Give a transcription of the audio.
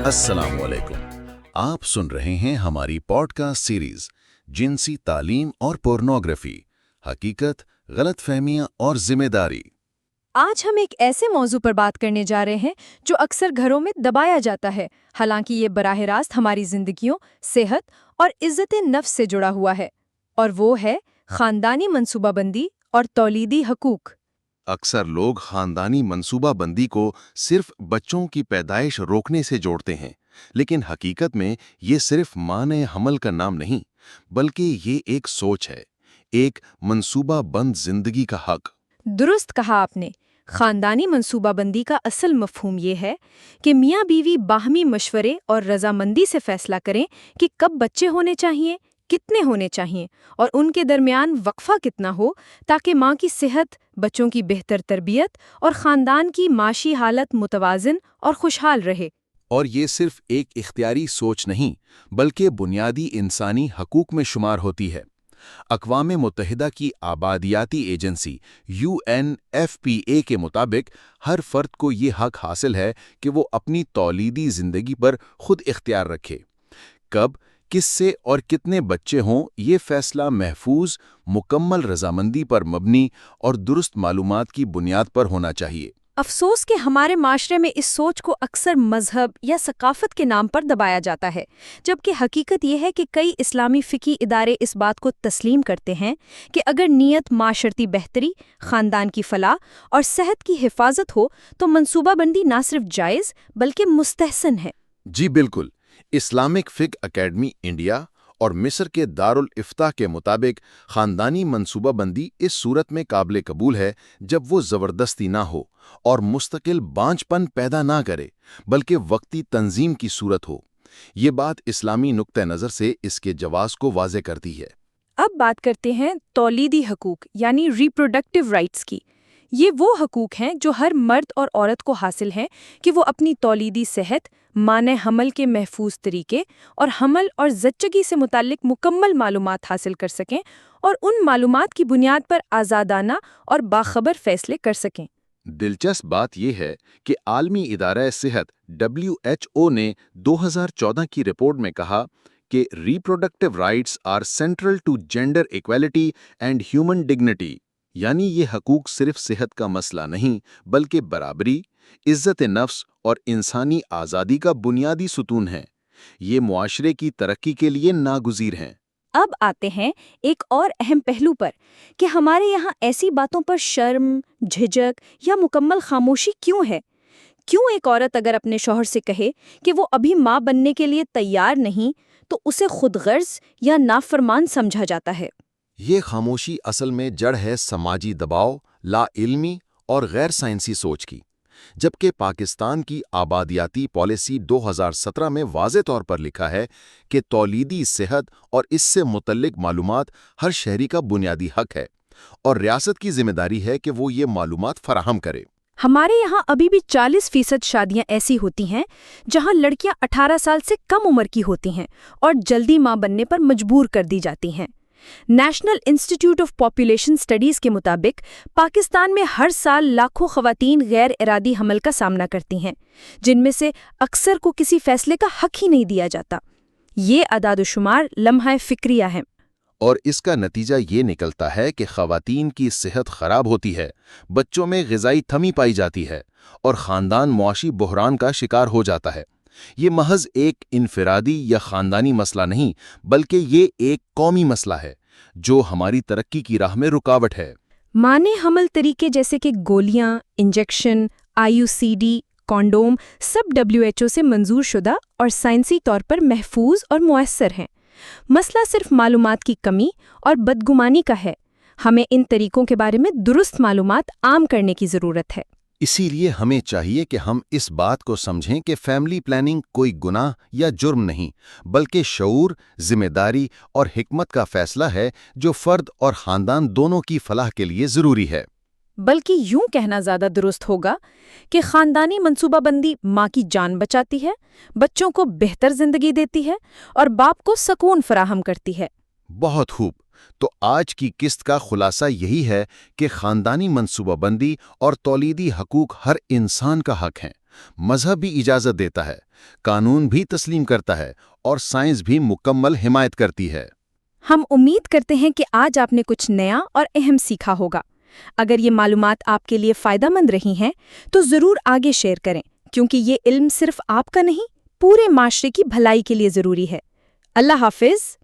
السلام علیکم، آپ سن رہے ہیں ہماری پوڈ کاسٹ سیریز جنسی تعلیم اور پورنوگرافی، حقیقت، غلط فہمیاں اور ذمہ داری۔ آج ہم ایک ایسے موضوع پر بات کرنے جا رہے ہیں جو اکثر گھروں میں دبایا جاتا ہے، حالانکہ یہ براہ راست ہماری زندگیوں، صحت اور عزت نفس سے جڑا ہوا ہے، اور وہ ہے خاندانی منصوبہ بندی اور تولیدی حقوق۔ اکثر لوگ خاندانی منصوبہ بندی کو صرف بچوں کی پیدائش روکنے سے جوڑتے ہیں، لیکن حقیقت میں یہ صرف مانع حمل کا نام نہیں، بلکہ یہ ایک سوچ ہے، ایک منصوبہ بند زندگی کا حق۔ درست کہا آپ نے۔ خاندانی منصوبہ بندی کا اصل مفہوم یہ ہے کہ میاں بیوی باہمی مشورے اور رضامندی سے فیصلہ کریں کہ کب بچے ہونے چاہیے، کتنے ہونے چاہیے، اور ان کے درمیان وقفہ کتنا ہو، تاکہ ماں کی صحت، بچوں کی بہتر تربیت اور خاندان کی معاشی حالت متوازن اور خوشحال رہے۔ اور یہ صرف ایک اختیاری سوچ نہیں، بلکہ بنیادی انسانی حقوق میں شمار ہوتی ہے۔ اقوام متحدہ کی آبادیاتی ایجنسی UNFPA کے مطابق ہر فرد کو یہ حق حاصل ہے کہ وہ اپنی تولیدی زندگی پر خود اختیار رکھے۔ کب، کس سے اور کتنے بچے ہوں، یہ فیصلہ محفوظ، مکمل رضامندی پر مبنی اور درست معلومات کی بنیاد پر ہونا چاہیے۔ افسوس کہ ہمارے معاشرے میں اس سوچ کو اکثر مذہب یا ثقافت کے نام پر دبایا جاتا ہے، جبکہ حقیقت یہ ہے کہ کئی اسلامی فقہی ادارے اس بات کو تسلیم کرتے ہیں کہ اگر نیت معاشرتی بہتری، خاندان کی فلاح اور صحت کی حفاظت ہو تو منصوبہ بندی نہ صرف جائز بلکہ مستحسن ہے۔ جی بالکل، اسلامک فقہ اکیڈمی انڈیا اور مصر کے دارالافتاء کے مطابق خاندانی منصوبہ بندی اس صورت میں قابل قبول ہے جب وہ زبردستی نہ ہو اور مستقل بانجھ پن پیدا نہ کرے، بلکہ وقتی تنظیم کی صورت ہو۔ یہ بات اسلامی نقطہ نظر سے اس کے جواز کو واضح کرتی ہے۔ اب بات کرتے ہیں تولیدی حقوق یعنی ریپروڈکٹیو رائٹس کی۔ یہ وہ حقوق ہیں جو ہر مرد اور عورت کو حاصل ہیں کہ وہ اپنی تولیدی صحت، مانع حمل کے محفوظ طریقے اور حمل اور زچگی سے متعلق مکمل معلومات حاصل کر سکیں اور ان معلومات کی بنیاد پر آزادانہ اور باخبر فیصلے کر سکیں۔ دلچسپ بات یہ ہے کہ عالمی ادارہ صحت WHO نے 2014 کی رپورٹ میں کہا کہ reproductive rights are central to gender equality and human dignity, یعنی یہ حقوق صرف صحت کا مسئلہ نہیں بلکہ برابری، عزت نفس اور انسانی آزادی کا بنیادی ستون ہے۔ یہ معاشرے کی ترقی کے لیے ناگزیر ہیں۔ اب آتے ہیں ایک اور اہم پہلو پر کہ ہمارے یہاں ایسی باتوں پر شرم، جھجک یا مکمل خاموشی کیوں ہے؟ کیوں ایک عورت اگر اپنے شوہر سے کہے کہ وہ ابھی ماں بننے کے لیے تیار نہیں تو اسے خود غرض یا نافرمان سمجھا جاتا ہے؟ یہ خاموشی اصل میں جڑ ہے سماجی دباؤ، لا علمی اور غیر سائنسی سوچ کی۔ جبکہ پاکستان کی آبادیاتی پالیسی 2017 میں واضح طور پر لکھا ہے کہ تولیدی صحت اور اس سے متعلق معلومات ہر شہری کا بنیادی حق ہے، اور ریاست کی ذمہ داری ہے کہ وہ یہ معلومات فراہم کرے۔ ہمارے یہاں ابھی بھی 40% شادیاں ایسی ہوتی ہیں جہاں لڑکیاں 18 سال سے کم عمر کی ہوتی ہیں اور جلدی ماں بننے پر مجبور کر دی جاتی ہیں۔ National institute of population studies کے مطابق پاکستان میں ہر سال لاکھوں خواتین غیر ارادی حمل کا سامنا کرتی ہیں، جن میں سے اکثر کو کسی فیصلے کا حق ہی نہیں دیا جاتا۔ یہ اعداد و شمار لمحہ فکریہ ہیں۔ اور اس کا نتیجہ یہ نکلتا ہے کہ خواتین کی صحت خراب ہوتی ہے، بچوں میں غذائی کمی پائی جاتی ہے، اور خاندان معاشی بحران کا شکار ہو جاتا ہے۔ یہ محض ایک انفرادی یا خاندانی مسئلہ نہیں، بلکہ یہ ایک قومی مسئلہ ہے جو ہماری ترقی کی راہ میں رکاوٹ ہے۔ مانع حمل طریقے جیسے کہ گولیاں، انجیکشن، IUCD، کانڈوم سب WHO سے منظور شدہ اور سائنسی طور پر محفوظ اور مؤثر ہیں۔ مسئلہ صرف معلومات کی کمی اور بدگمانی کا ہے۔ ہمیں ان طریقوں کے بارے میں درست معلومات عام کرنے کی ضرورت ہے۔ اسی لیے ہمیں چاہیے کہ ہم اس بات کو سمجھیں کہ فیملی پلاننگ کوئی گناہ یا جرم نہیں، بلکہ شعور، ذمہ داری اور حکمت کا فیصلہ ہے جو فرد اور خاندان دونوں کی فلاح کے لیے ضروری ہے۔ بلکہ یوں کہنا زیادہ درست ہوگا کہ خاندانی منصوبہ بندی ماں کی جان بچاتی ہے، بچوں کو بہتر زندگی دیتی ہے اور باپ کو سکون فراہم کرتی ہے۔ بہت خوب۔ تو آج کی قسط کا خلاصہ یہی ہے کہ خاندانی منصوبہ بندی اور تولیدی حقوق ہر انسان کا حق ہیں۔ مذہب بھی اجازت دیتا ہے، قانون بھی تسلیم کرتا ہے، اور سائنس بھی مکمل حمایت کرتی ہے۔ ہم امید کرتے ہیں کہ آج آپ نے کچھ نیا اور اہم سیکھا ہوگا۔ اگر یہ معلومات آپ کے لیے فائدہ مند رہی ہیں تو ضرور آگے شیئر کریں، کیونکہ یہ علم صرف آپ کا نہیں، پورے معاشرے کی بھلائی کے لیے ضروری ہے۔ اللہ حافظ۔